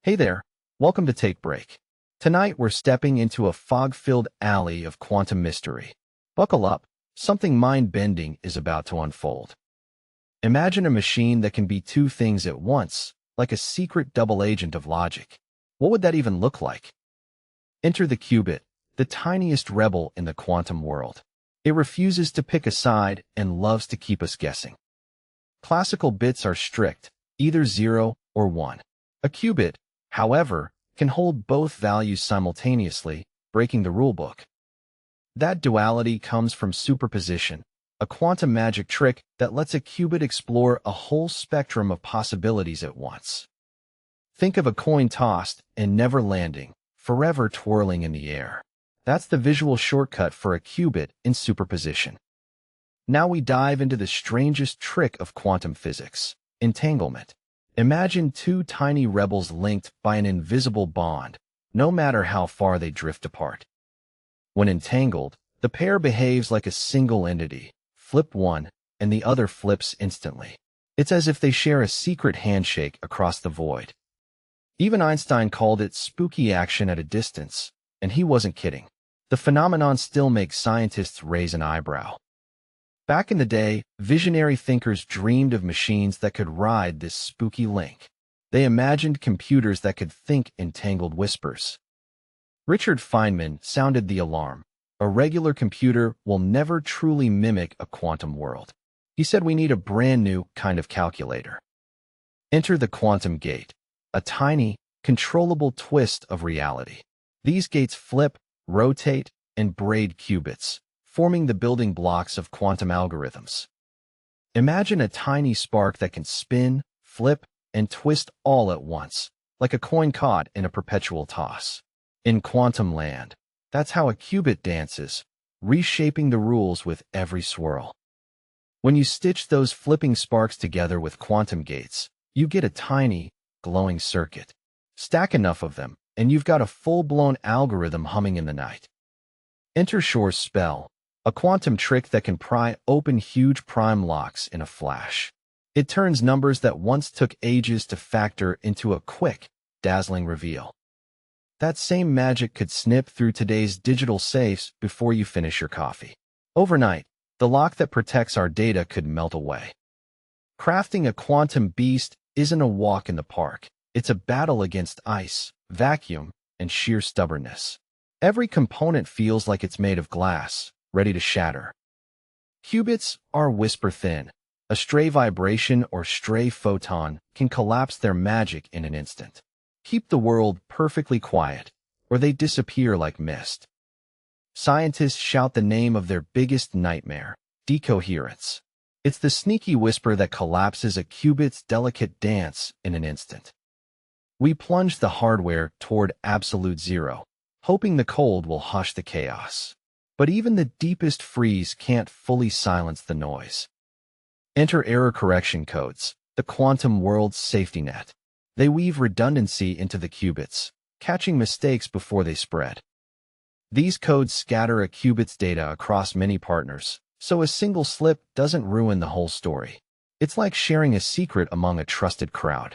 Hey there, welcome to Take Break. Tonight we're stepping into a fog-filled alley of quantum mystery. Buckle up, something mind-bending is about to unfold. Imagine a machine that can be two things at once, like a secret double agent of logic. What would that even look like? Enter the qubit, the tiniest rebel in the quantum world. It refuses to pick a side and loves to keep us guessing. Classical bits are strict, either 0 or 1. A qubit, however, can hold both values simultaneously, breaking the rulebook. That duality comes from superposition, a quantum magic trick that lets a qubit explore a whole spectrum of possibilities at once. Think of a coin tossed and never landing, forever twirling in the air. That's the visual shortcut for a qubit in superposition. Now we dive into the strangest trick of quantum physics, entanglement. Imagine two tiny rebels linked by an invisible bond, no matter how far they drift apart. When entangled, the pair behaves like a single entity. Flip one, and the other flips instantly. It's as if they share a secret handshake across the void. Even Einstein called it spooky action at a distance, and he wasn't kidding. The phenomenon still makes scientists raise an eyebrow. Back in the day, visionary thinkers dreamed of machines that could ride this spooky link. They imagined computers that could think entangled whispers. Richard Feynman sounded the alarm. A regular computer will never truly mimic a quantum world. He said we need a brand new kind of calculator. Enter the quantum gate, a tiny, controllable twist of reality. These gates flip, rotate, and braid qubits, forming the building blocks of quantum algorithms. Imagine a tiny spark that can spin, flip, and twist all at once, like a coin caught in a perpetual toss. In quantum land, that's how a qubit dances, reshaping the rules with every swirl. When you stitch those flipping sparks together with quantum gates, you get a tiny, glowing circuit. Stack enough of them, and you've got a full-blown algorithm humming in the night. Enter Shor's spell, a quantum trick that can pry open huge prime locks in a flash. It turns numbers that once took ages to factor into a quick, dazzling reveal. That same magic could snip through today's digital safes before you finish your coffee. Overnight, the lock that protects our data could melt away. Crafting a quantum beast isn't a walk in the park. It's a battle against ice, vacuum, and sheer stubbornness. Every component feels like it's made of glass, ready to shatter. Qubits are whisper thin. A stray vibration or stray photon can collapse their magic in an instant. Keep the world perfectly quiet, or they disappear like mist. Scientists shout the name of their biggest nightmare, decoherence. It's the sneaky whisper that collapses a qubit's delicate dance in an instant. We plunge the hardware toward absolute zero, hoping the cold will hush the chaos. But even the deepest freeze can't fully silence the noise. Enter error correction codes, the quantum world's safety net. They weave redundancy into the qubits, catching mistakes before they spread. These codes scatter a qubit's data across many partners, so a single slip doesn't ruin the whole story. It's like sharing a secret among a trusted crowd.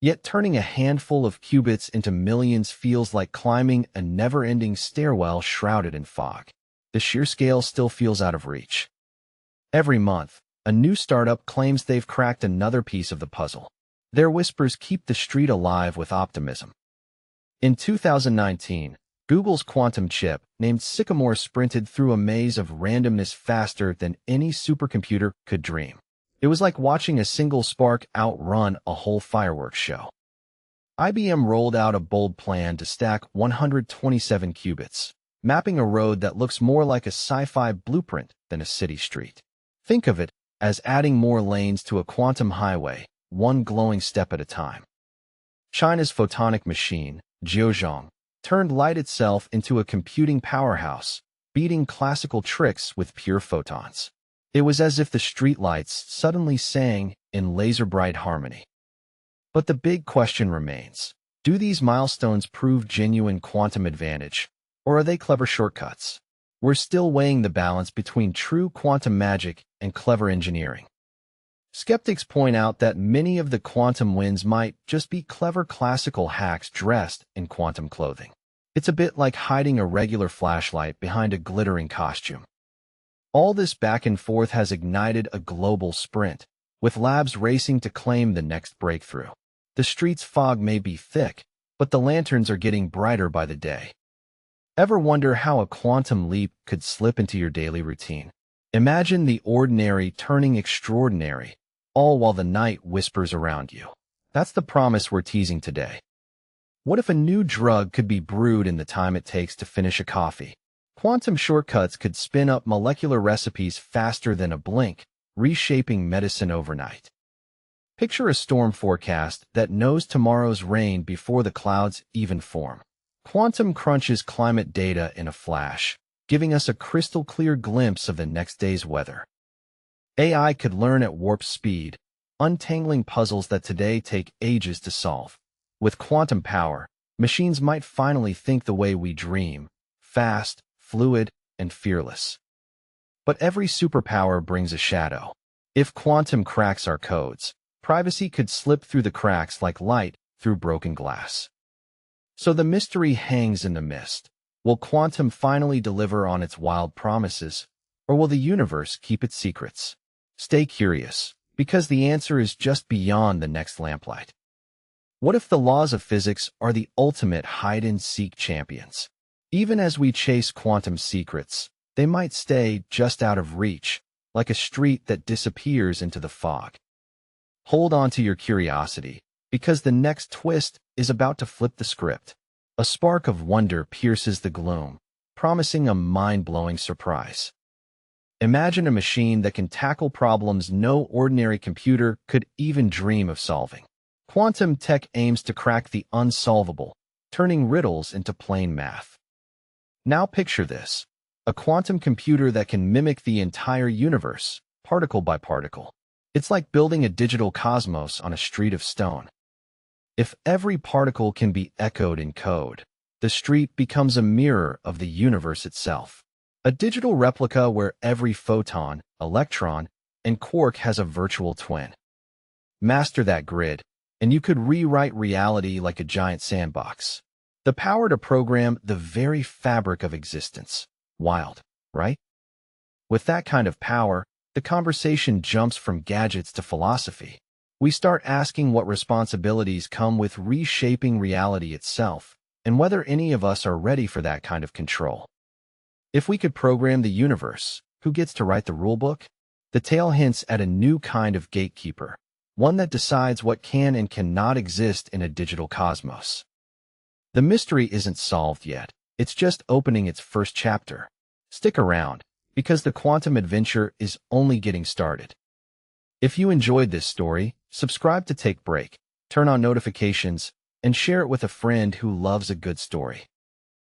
Yet turning a handful of qubits into millions feels like climbing a never-ending stairwell shrouded in fog. The sheer scale still feels out of reach. Every month, a new startup claims they've cracked another piece of the puzzle. Their whispers keep the street alive with optimism. In 2019, Google's quantum chip, named Sycamore, sprinted through a maze of randomness faster than any supercomputer could dream. It was like watching a single spark outrun a whole fireworks show. IBM rolled out a bold plan to stack 127 qubits, mapping a road that looks more like a sci-fi blueprint than a city street. Think of it as adding more lanes to a quantum highway, one glowing step at a time. China's photonic machine, Jiuzhong, turned light itself into a computing powerhouse, beating classical tricks with pure photons. It was as if the streetlights suddenly sang in laser-bright harmony. But the big question remains, do these milestones prove genuine quantum advantage, or are they clever shortcuts? We're still weighing the balance between true quantum magic and clever engineering. Skeptics point out that many of the quantum wins might just be clever classical hacks dressed in quantum clothing. It's a bit like hiding a regular flashlight behind a glittering costume. All this back and forth has ignited a global sprint, with labs racing to claim the next breakthrough. The street's fog may be thick, but the lanterns are getting brighter by the day. Ever wonder how a quantum leap could slip into your daily routine? Imagine the ordinary turning extraordinary, all while the night whispers around you. That's the promise we're teasing today. What if a new drug could be brewed in the time it takes to finish a coffee? Quantum shortcuts could spin up molecular recipes faster than a blink, reshaping medicine overnight. Picture a storm forecast that knows tomorrow's rain before the clouds even form. Quantum crunches climate data in a flash, giving us a crystal-clear glimpse of the next day's weather. AI could learn at warp speed, untangling puzzles that today take ages to solve. With quantum power, machines might finally think the way we dream, fast, fluid, and fearless. But every superpower brings a shadow. If quantum cracks our codes, privacy could slip through the cracks like light through broken glass. So the mystery hangs in the mist. Will quantum finally deliver on its wild promises, or will the universe keep its secrets? Stay curious, because the answer is just beyond the next lamplight. What if the laws of physics are the ultimate hide-and-seek champions? Even as we chase quantum secrets, they might stay just out of reach, like a street that disappears into the fog. Hold on to your curiosity, because the next twist is about to flip the script. A spark of wonder pierces the gloom, promising a mind-blowing surprise. Imagine a machine that can tackle problems no ordinary computer could even dream of solving. Quantum tech aims to crack the unsolvable, turning riddles into plain math. Now picture this: a quantum computer that can mimic the entire universe, particle by particle. It's like building a digital cosmos on a street of stone. If every particle can be echoed in code, the street becomes a mirror of the universe itself. A digital replica where every photon, electron, and quark has a virtual twin. Master that grid, and you could rewrite reality like a giant sandbox. The power to program the very fabric of existence. Wild, right? With that kind of power, the conversation jumps from gadgets to philosophy. We start asking what responsibilities come with reshaping reality itself, and whether any of us are ready for that kind of control. If we could program the universe, who gets to write the rulebook? The tale hints at a new kind of gatekeeper, one that decides what can and cannot exist in a digital cosmos. The mystery isn't solved yet. It's just opening its first chapter. Stick around, because the quantum adventure is only getting started. If you enjoyed this story, subscribe to Take Break, turn on notifications, and share it with a friend who loves a good story.